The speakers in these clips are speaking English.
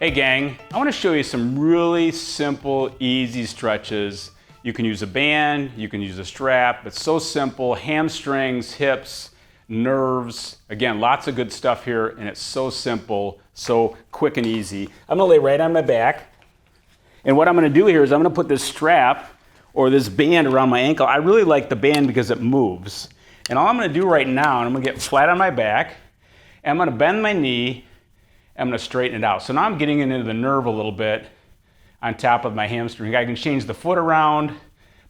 Hey gang, I want to show you some really simple, easy stretches. You can use a band, you can use a strap. It's so simple. Hamstrings, hips, nerves. Again, lots of good stuff here, and it's so simple, so quick and easy. I'm going to lay right on my back. And what I'm going to do here is I'm going to put this strap or this band around my ankle. I really like the band because it moves. And all I'm going to do right now, I'm going to get flat on my back, and I'm going to bend my knee, I'm going to straighten it out. So now I'm getting into the nerve a little bit on top of my hamstring. I can change the foot around,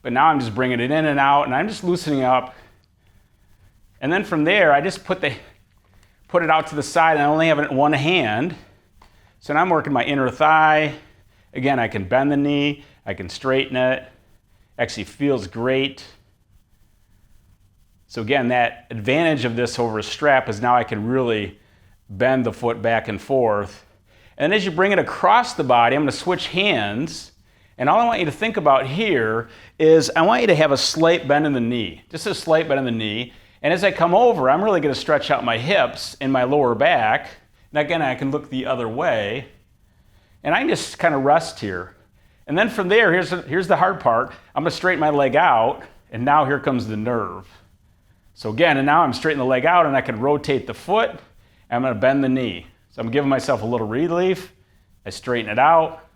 but now I'm just bringing it in and out, and I'm just loosening up. And then from there, I just put it out to the side, and I only have it in one hand. So now I'm working my inner thigh. Again, I can bend the knee, I can straighten it. Actually feels great. So again, that advantage of this over a strap is now I can really bend the foot back and forth. And as you bring it across the body, I'm going to switch hands. And all I want you to think about here is I want you to have a slight bend in the knee, just a slight bend in the knee. And as I come over, I'm really going to stretch out my hips and my lower back. And again, I can look the other way. And I can just kind of rest here. And then from there, here's the hard part. I'm going to straighten my leg out, and now here comes the nerve. So again, and now I'm straightening the leg out, and I can rotate the foot, and I'm going to bend the knee. So I'm giving myself a little relief. I straighten it out.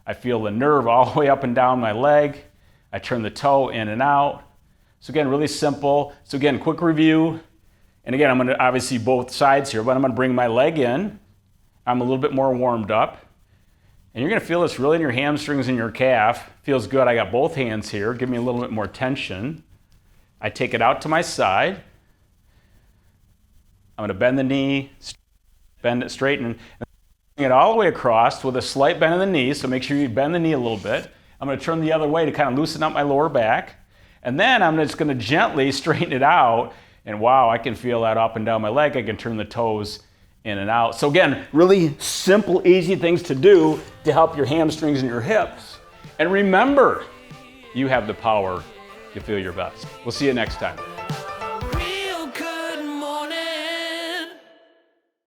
I feel the nerve all the way up and down my leg. I turn the toe in and out. So again, really simple. So again, quick review. And again, I'm going to obviously both sides here, but I'm going to bring my leg in. I'm a little bit more warmed up. And you're going to feel this really in your hamstrings and your calf. Feels good. I got both hands here. Give me a little bit more tension. I take it out to my side. I'm going to bend the knee, bend it, straighten, and bring it all the way across with a slight bend in the knee. So make sure you bend the knee a little bit. I'm going to turn the other way to kind of loosen up my lower back. And then I'm just going to gently straighten it out. And wow, I can feel that up and down my leg. I can turn the toes in and out. So again, really simple, easy things to do to help your hamstrings and your hips. And remember, you have the power to feel your best. We'll see you next time.